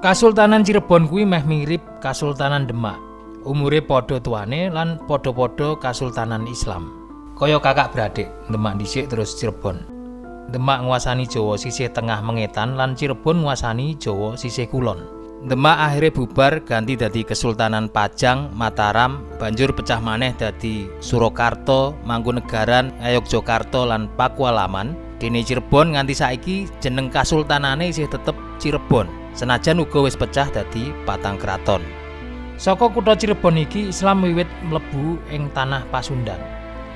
Kasultanan Cirebon kuwi meh mirip Kasultanan Demak. Umure padha tuane lan padha-padha Kasultanan Islam. Kaya kakak beradik, Demak dhisik terus Cirebon. Demak nguasani Jawa sisih tengah mengetan lan Cirebon nguasani Jawa sisih kulon. Demak akhirnya bubar ganti dadi Kesultanan Pajang, Mataram, banjur pecah maneh dadi Surakarta, Mangkunegaran, Ngayogyakarta lan Pakualaman. Dene Cirebon nganti saiki jeneng kasultanane isih tetep Cirebon. Senajan uga wis pecah dadi patang kraton. Saka kutha Cirebon iki Islam wiwit mlebu ing tanah Pasundan.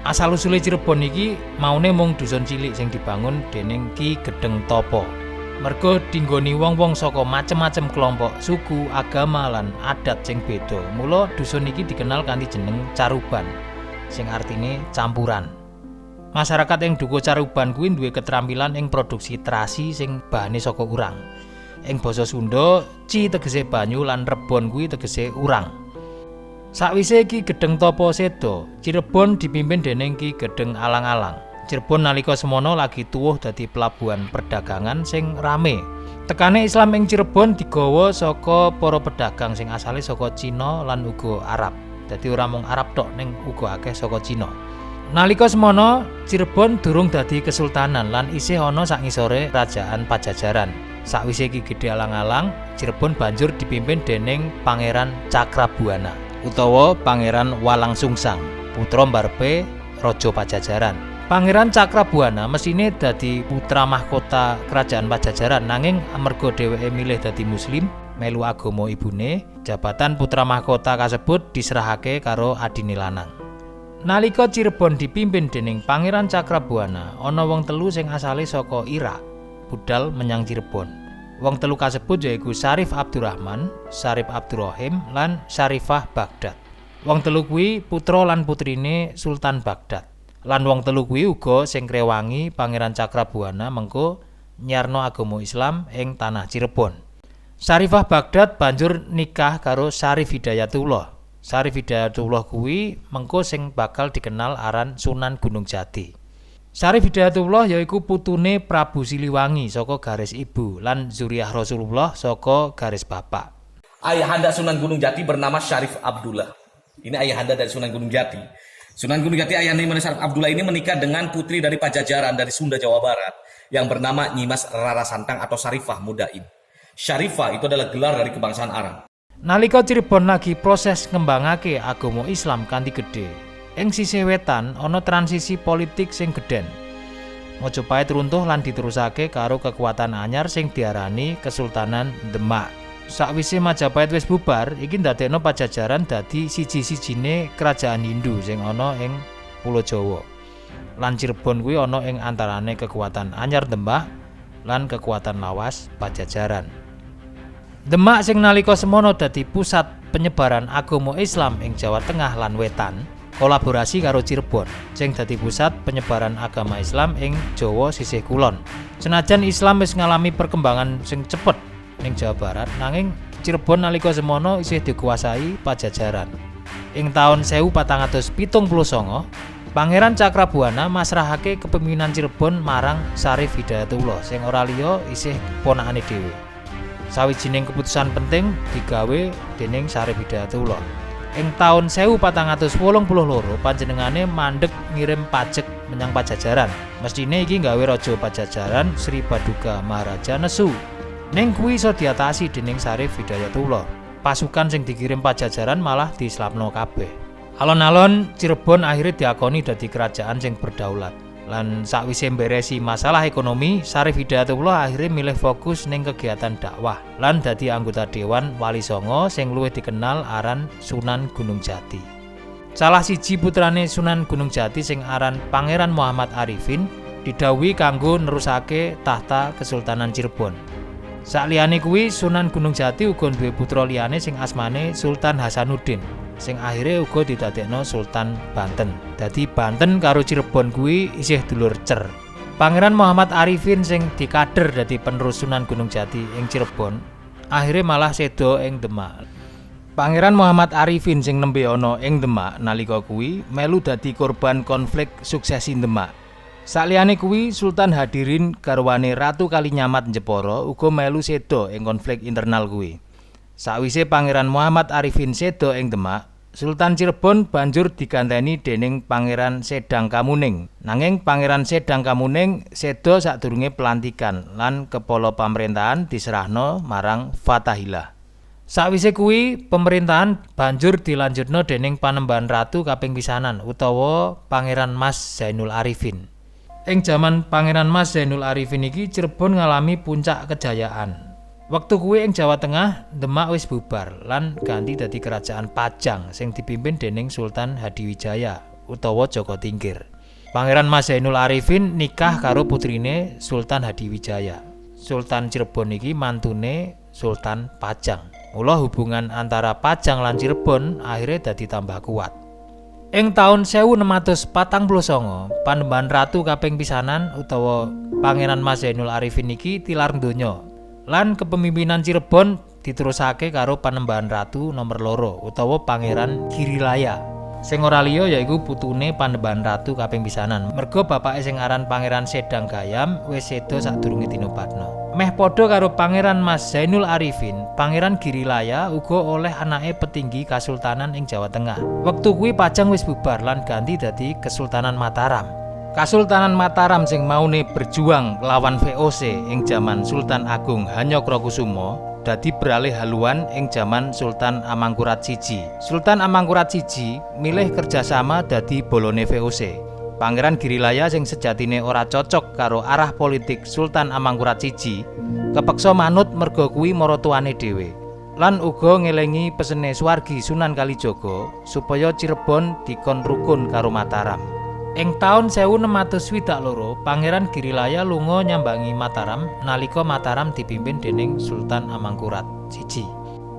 Asal usule Cirebon iki maune mung dusun cilik sing dibangun dening Ki Gedheng Tapa. Merga dinggoni wong-wong saka macem-macem kelompok, suku, agama lan adat sing beda. Mula dusun iki dikenal kanthi jeneng Caruban, sing artine campuran. Masyarakat ing Dukuh Caruban kuwi duwe keterampilan ing produksi terasi sing bahane saka urang. Ing basa Sunda, ci tegese banyu lan rebon kuwi tegese urang. Sakwise Ki Gedheng Tapa seda, Cirebon dipimpin dening Ki Gedheng Alang-alang. Cirebon nalika semono lagi tuwuh dadi pelabuhan perdagangan sing rame. Tekane Islam ing Cirebon digawa saka para pedagang sing asale saka Cina lan uga Arab. Dadi ora mung Arab tok ning uga akeh saka Cina. Nalika semono Cirebon durung dadi kesultanan lan isih ana sak ngisore Kerajaan Pajajaran. Sakwise Ki Gedhe Alang-alang, Cirebon banjur dipimpin dening Pangeran Cakrabuana utawa Pangeran Walangsungsang, putra mbarepe Raja Pajajaran. Pangeran Cakrabuana mesine dadi putra mahkota Kerajaan Pajajaran, nanging amarga dheweke milih dadi muslim melu agama ibune, jabatan putra mahkota kasebut diserahake karo adine lanang. Nalika Cirebon dipimpin dening Pangeran Cakrabuana, ana wong telu sing asale saka Irak budal menyang Cirebon. Wong telu kasebut yaiku Syarif Abdurrahman, Syarif Abdurrahim lan Syarifah Baghdad. Wong telu kuwi putra lan putrine Sultan Baghdad. Lan wong telu kuwi uga sing ngrewangi Pangeran Cakrabuana mengko nyarno agama Islam ing tanah Cirebon. Syarifah Baghdad banjur nikah karo Syarif Hidayatullah. Syarif Hidayatullah kuwi mengko sing bakal dikenal aran Sunan Gunung Jati. Syarif Hidayatullah yaiku putune Prabu Siliwangi saka garis ibu lan zuriyah Rasulullah saka garis bapak. Ayahanda Sunan Gunung Jati bernama Syarif Abdullah. Ini ayahanda dari Sunan Gunung Jati. Sunan Gunung Jati ayahanda Syarif Abdullah ini menikah dengan putri dari Pajajaran dari Sunda Jawa Barat yang bernama Nyimas Rara Santang atau Syarifah Mudain. Syarifah itu adalah gelar dari kebangsaan Arab. Nalika Cirebon lagi proses ngembangake agama Islam kanthi gedhe, ing sisih wetan ana transisi politik sing gedhen. Majapahit runtuh lan diterusake karo kekuatan anyar sing diarani Kesultanan Demak. Sakwise Majapahit wis bubar, iki ndadekno Pajajaran dadi siji-sijine kerajaan Hindu sing ana ing Pulo Jawa. Lan Cirebon kuwi ana ing antarane kekuatan anyar Demak lan kekuatan lawas Pajajaran. Demak sing nalika semono dadi pusat penyebaran agama Islam ing Jawa Tengah lan Wetan, kolaborasi karo Cirebon sing dadi pusat penyebaran agama Islam ing Jawa sisih kulon. Senajan Islam wis ngalami perkembangan sing cepet ning Jawa Barat, nanging Cirebon nalika semono isih dikuasai Pajajaran. Ing taun 1479, Pangeran Cakrabuana masrahake kepemimpinan Cirebon marang Syarif Hidayatullah sing ora liya isih ponakane dhewe. Sawijining keputusan penting digawe dening Syarif Hidayatullah. Ing taun 1482 panjenengane mandeg ngirim pajek menyang Pajajaran. Mestine iki gawe Raja Pajajaran Sri Baduga Maharaja nesu. Ning kuwi iso diatasi dening Syarif Hidayatullah. Pasukan sing dikirim Pajajaran malah dislapno kabeh. Alon-alon Cirebon akhirnya diakoni dadi kerajaan sing berdaulat. Lan sakwise mberesi masalah ekonomi, Syarif Hidayatullah akhirnya milih fokus ning kegiatan dakwah lan dadi anggota Dewan Wali Songo sing luwih dikenal aran Sunan Gunung Jati. Salah siji putrane Sunan Gunung Jati sing aran Pangeran Muhammad Arifin didhawuhi kanggo nerusake tahta Kesultanan Cirebon. Sakliyane kuwi Sunan Gunung Jati uga duwe putra liyane sing asmane Sultan Hasanuddin, sing akhirnya uga didadekno Sultan Banten. Dadi Banten karo Cirebon kuwi isih dulur cer. Pangeran Muhammad Arifin sing dikader dadi penerus Sunan Gunung Jati ing Cirebon, akhirnya malah seda ing Demak. Pangeran Muhammad Arifin sing nembe ana ing Demak nalika kuwi melu dadi korban konflik suksesi Demak. Saliyane kuwi Sultan Hadirin garwane Ratu Kalinyamat Jepara uga melu seda ing konflik internal kuwi. Sakwise Pangeran Muhammad Arifin seda ing Demak, Sultan Cirebon banjur diganteni dening Pangeran Sedang Kamuning. Nanging Pangeran Sedang Kamuning seda sadurunge pelantikan lan kepala pamerintahan diserahno marang Fatahillah. Sakwise kuwi pemerintahan banjur dilanjutno dening Panembahan Ratu kaping pisanan utawa Pangeran Mas Zainul Arifin. Ing jaman Pangeran Mas Zainul Arifin iki Cirebon ngalami puncak kejayaan. Waktu kuwi ing Jawa Tengah Demak wis bubar lan ganti dadi kerajaan Pajang sing dipimpin dening Sultan Hadiwijaya utawa Joko Tingkir. Pangeran Mas Zainul Arifin nikah karo putrine Sultan Hadiwijaya. Sultan Cirebon iki mantune Sultan Pajang. Mula hubungan antara Pajang lan Cirebon akhirnya dadi tambah kuat. Ing taun 1649, Panembahan Ratu kaping pisanan utawa Pangeran Mas Zainul Arifin iki tilar donya. Lan kepemimpinan Cirebon diterusake karo Panembahan Ratu nomor 2 utawa Pangeran Girilaya. Sing ora liya yaiku putune Panembahan Ratu kaping pisanan. Merga bapake sing aran Pangeran Sedang Gayam wis seda sadurunge dinobatno. Meh padha karo Pangeran Mas Zainul Arifin, Pangeran Girilaya uga oleh anake petinggi Kasultanan ing Jawa Tengah. Wektu kuwi Pajang wis bubar lan ganti dadi Kesultanan Mataram. Kasultanan Mataram sing maune berjuang lawan VOC ing jaman Sultan Agung Hanyokrokusumo dadi beralih haluan ing jaman Sultan Amangkurat I. Sultan Amangkurat I milih kerjasama dadi bolone VOC. Pangeran Girilaya sing sejatine ora cocok karo arah politik Sultan Amangkurat I kepeksa manut merga kuwi maratuwane dhewe. Lan uga ngelengi pesene Suwargi Sunan Kalijaga supaya Cirebon dikon rukun karo Mataram. Ing taun 1622 Pangeran Girilaya lunga nyambangi Mataram nalika Mataram dipimpin dening Sultan Amangkurat I.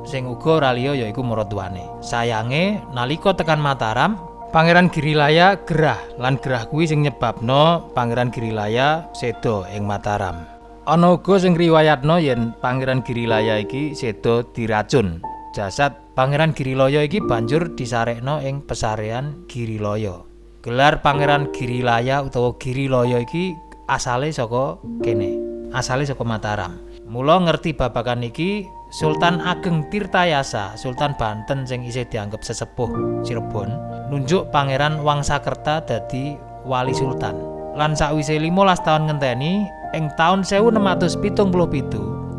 Sing uga ora liya yaiku maratuwane. Sayange nalika tekan Mataram Pangeran Girilaya gerah lan gerah kuwi sing nyebabno Pangeran Girilaya seda ing Mataram. Ana uga sing riwayatno yen Pangeran Girilaya iki seda diracun. Jasad Pangeran Girilaya iki banjur disarekno ing pesarean Girilaya. Gelar Pangeran Girilaya utawa Girilaya iki asale saka kene, asale saka Mataram. Mula ngerti babagan iki Sultan Ageng Tirtayasa, Sultan Banten sing isih dianggep sesepuh Cirebon, nunjuk Pangeran Wangsakerta dadi wali sultan. Lan sakwise 15 taun ngenteni, ing taun 1677,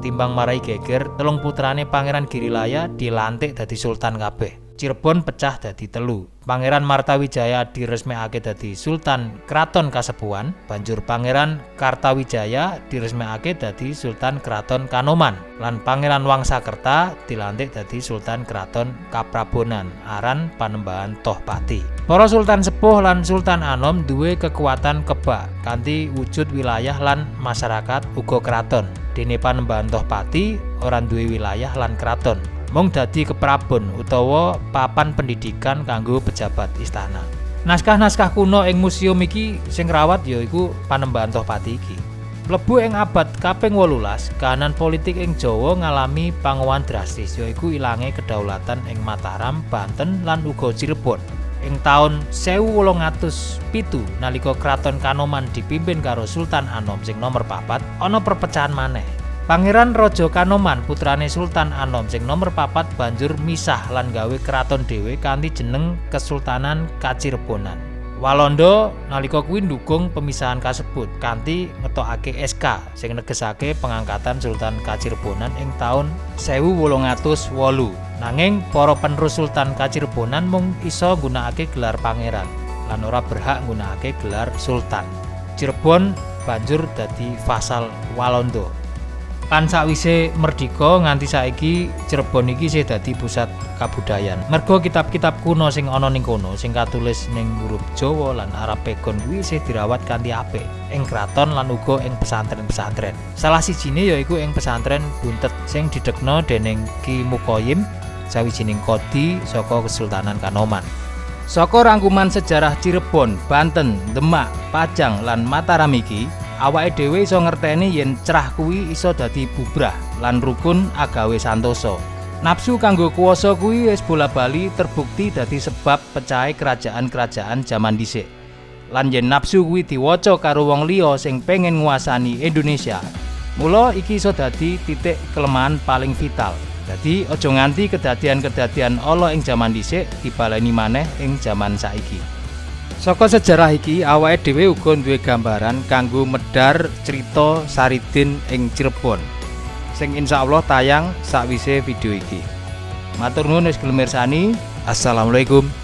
timbang marai geger, telung putrane Pangeran Girilaya dilantik dadi sultan kabeh. Cirebon pecah dadi telu. Pangeran Martawijaya diresmekake dadi Sultan Kraton Kasepuhan, banjur Pangeran Kartawijaya diresmekake dadi Sultan Kraton Kanoman, lan Pangeran Wangsakerta dilantik dadi Sultan Kraton Kaprabonan, aran Panembahan Tohpati. Para sultan sepuh lan sultan anom duwe kekuatan kebak kanthi wujud wilayah lan masyarakat uga kraton. Dene Panembahan Tohpati ora duwe wilayah lan kraton. Mung dadi keprabon utawa papan pendidikan kanggo pejabat istana. Naskah-naskah kuno ing museum iki sing rawat yaiku Panembahan Tohpati iki. Mlebu ing abad kaping 18, kahanan politik ing Jawa ngalami pangowan drastis yaiku ilange kedaulatan ing Mataram, Banten lan uga Cirebon. Ing taun 1807 nalika Kraton Kanoman dipimpin karo Sultan Anom sing nomor 4, ana perpecahan maneh. Pangeran Raja Kanoman putrane Sultan Anom sing nomor 4 banjur misah lan gawe kraton dhewe kanthi jeneng Kesultanan Kacirebonan. Walanda nalika kuwi ndukung pemisahan kasebut kanthi ngetokake SK sing negesake pengangkatan Sultan Kacirebonan ing taun 1808. Nanging para penerus Sultan Kacirebonan mung iso nggunakake gelar pangeran lan ora berhak nggunakake gelar sultan. Cirebon banjur dadi vasal Walanda. Lan sakwise merdika nganti saiki Cirebon iki isih dadi pusat kabudayan. Merga kitab-kitab kuno sing ana ning kono sing katulis ning huruf Jawa lan Arab Pegon kuwi isih dirawat kanthi apik ing kraton lan uga ing pesantren-pesantren. Salah sijine yaiku ing pesantren Buntet sing didekno dening Ki Mukoyim, sawijining kodi saka Kesultanan Kanoman. Saka rangkuman sejarah Cirebon, Banten, Demak, Pajang lan Mataram iki, awake dhewe iso ngerteni yen cerah kuwi iso dadi bubrah lan rukun agawe santosa. Nafsu kanggo kuwasa kuwi wis bola-bali terbukti dadi sebab pecahe kerajaan-kerajaan jaman dhisik. lan yen nafsu kuwi diwaca karo wong liya sing pengen nguasani Indonesia. Mula iki iso dadi titik kelemahan paling vital. Dadi aja nganti kedadian-kedadian ala ing jaman dhisik dibaleni maneh ing jaman saiki. Saka sejarah iki awake dhewe uga duwe gambaran kanggo medhar crita Saridin ing Cirebon sing insyaallah tayang sakwise video iki. Matur nuwun wis gelem mirsani. Assalamualaikum.